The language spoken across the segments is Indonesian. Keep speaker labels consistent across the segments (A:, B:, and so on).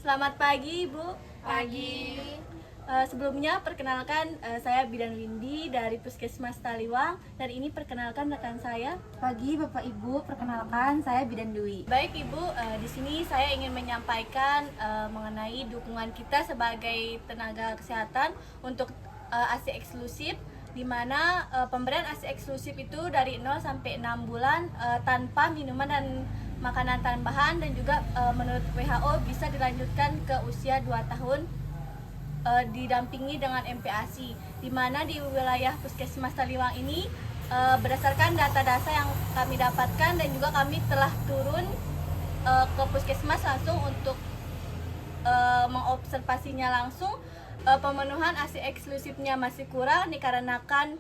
A: Selamat pagi, Bu.
B: Pagi.
A: Sebelumnya perkenalkan, saya Bidan Windy dari Puskesmas Taliwang, dan ini perkenalkan rekan saya.
C: Pagi Bapak Ibu, perkenalkan saya Bidan Dwi.
A: Baik Ibu, di sini saya ingin menyampaikan mengenai dukungan kita sebagai tenaga kesehatan untuk ASI eksklusif, di mana pemberian ASI eksklusif itu dari 0 sampai 6 bulan tanpa minuman dan makanan tambahan, dan juga menurut WHO bisa dilanjutkan ke usia 2 tahun didampingi dengan MPASI, di mana di wilayah Puskesmas Taliwang ini berdasarkan data-data yang kami dapatkan, dan juga kami telah turun ke Puskesmas langsung untuk mengobservasinya langsung. Pemenuhan ASI eksklusifnya masih kurang dikarenakan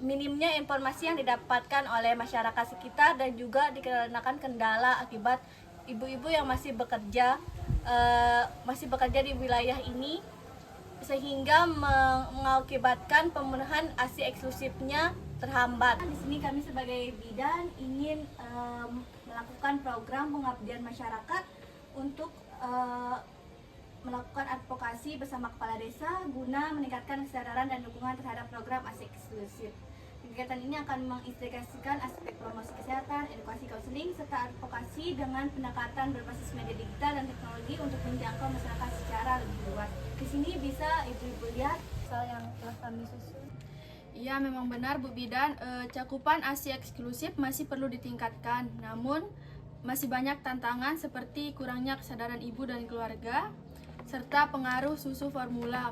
A: minimnya informasi yang didapatkan oleh masyarakat sekitar, dan juga dikarenakan kendala akibat ibu-ibu yang masih bekerja di wilayah ini, sehingga mengakibatkan pemenuhan ASI eksklusifnya terhambat. Di sini kami sebagai bidan ingin melakukan program pengabdian masyarakat untuk melakukan advokasi bersama kepala desa guna meningkatkan kesadaran dan dukungan terhadap program ASI eksklusif. Kegiatan ini akan mengintegrasikan aspek promosi kesehatan, edukasi konseling, serta advokasi dengan pendekatan berbasis media digital dan teknologi untuk menjangkau masyarakat secara lebih luas. Di sini bisa ibu-ibu lihat soal yang telah kami susun.
B: Iya, memang benar Bu Bidan, cakupan ASI eksklusif masih perlu ditingkatkan. Namun masih banyak tantangan seperti kurangnya kesadaran ibu dan keluarga, serta pengaruh susu formula.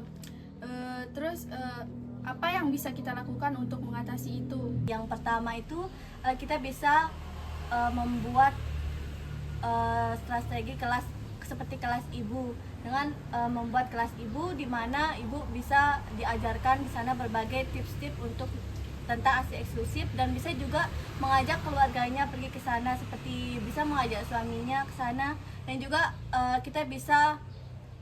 B: Apa yang bisa kita lakukan untuk mengatasi itu?
A: Yang pertama itu kita bisa membuat strategi kelas seperti kelas ibu, dengan membuat kelas ibu di mana ibu bisa diajarkan di sana berbagai tips-tips untuk tentang ASI eksklusif, dan bisa juga mengajak keluarganya pergi ke sana, seperti bisa mengajak suaminya ke sana, dan juga kita bisa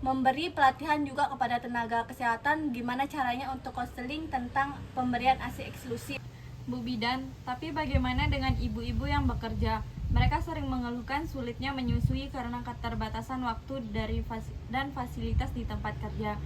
A: memberi pelatihan juga kepada tenaga kesehatan gimana caranya untuk konseling tentang pemberian ASI eksklusif.
D: Bu Bidan, tapi bagaimana dengan ibu-ibu yang bekerja? Mereka sering mengeluhkan sulitnya menyusui karena keterbatasan waktu dan fasilitas di tempat kerja.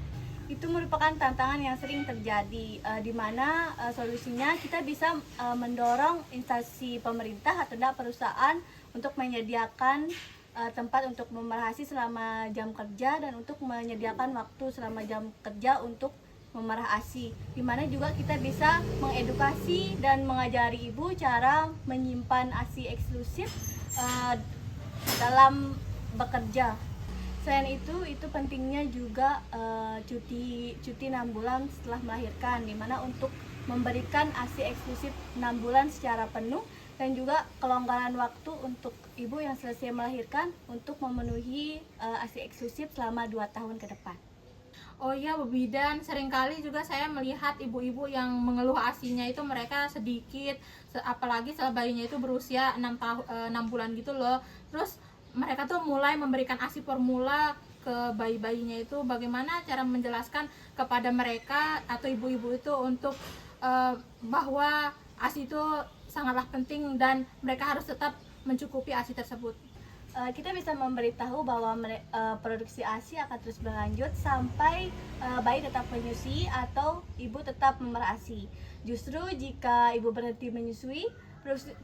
A: Itu merupakan tantangan yang sering terjadi, di mana solusinya kita bisa mendorong instansi pemerintah atau perusahaan untuk menyediakan tempat untuk memerah ASI selama jam kerja, dan untuk menyediakan waktu selama jam kerja untuk memerah ASI, di mana juga kita bisa mengedukasi dan mengajari ibu cara menyimpan ASI eksklusif dalam bekerja. Selain itu pentingnya juga cuti 6 bulan setelah melahirkan, di mana untuk memberikan ASI eksklusif 6 bulan secara penuh, dan juga kelonggaran waktu untuk ibu yang selesai melahirkan untuk memenuhi ASI eksklusif selama 2 tahun ke depan.
E: Oh iya Bu Bidan, seringkali juga saya melihat ibu-ibu yang mengeluh ASInya itu mereka sedikit, apalagi setelah bayinya itu berusia 6 bulan gitu loh. Terus mereka tuh mulai memberikan ASI formula ke bayi-bayinya itu. Bagaimana cara menjelaskan kepada mereka atau ibu-ibu itu untuk bahwa ASI itu sangatlah penting dan mereka harus tetap mencukupi ASI tersebut?
A: Kita bisa memberitahu bahwa produksi ASI akan terus berlanjut sampai bayi tetap menyusui atau ibu tetap memerah ASI. Justru jika ibu berhenti menyusui,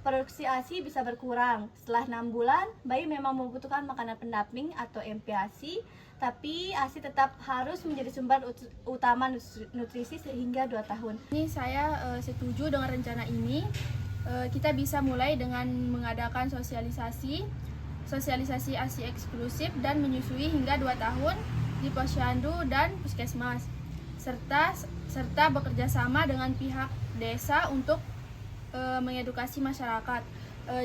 A: produksi ASI bisa berkurang. Setelah 6 bulan, bayi memang membutuhkan makanan pendamping atau MPASI, tapi ASI tetap harus menjadi sumber utama nutrisi sehingga 2 tahun.
B: Ini saya setuju dengan rencana ini. Kita bisa mulai dengan mengadakan sosialisasi ASI eksklusif dan menyusui hingga 2 tahun di posyandu dan puskesmas, serta bekerja sama dengan pihak desa untuk mengedukasi masyarakat.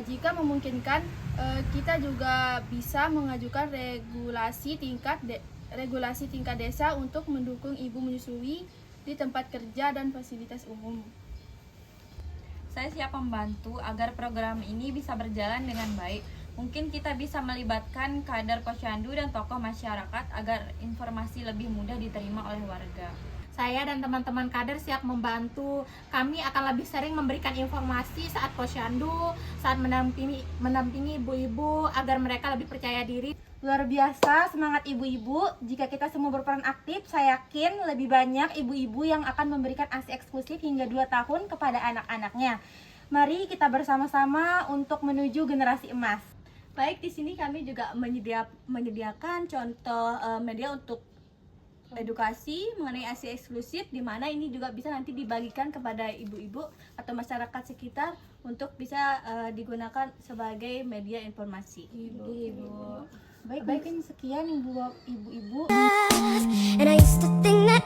B: Jika memungkinkan, kita juga bisa mengajukan regulasi tingkat desa untuk mendukung ibu menyusui di tempat kerja dan fasilitas umum.
D: Saya siap membantu agar program ini bisa berjalan dengan baik. Mungkin kita bisa melibatkan kader posyandu dan tokoh masyarakat agar informasi lebih mudah diterima oleh warga.
E: Saya dan teman-teman kader siap membantu. Kami akan lebih sering memberikan informasi saat posyandu, saat mendampingi ibu-ibu agar mereka lebih percaya diri.
C: Luar biasa semangat ibu-ibu. Jika kita semua berperan aktif, saya yakin lebih banyak ibu-ibu yang akan memberikan ASI eksklusif hingga 2 tahun kepada anak-anaknya. Mari kita bersama-sama untuk menuju generasi emas.
A: Baik, di sini kami juga menyediakan contoh media untuk edukasi mengenai ASI eksklusif, di mana ini juga bisa nanti dibagikan kepada ibu-ibu atau masyarakat sekitar untuk bisa digunakan sebagai media informasi.
C: Baik, mungkin sekian ibu-ibu.
F: And I used to think that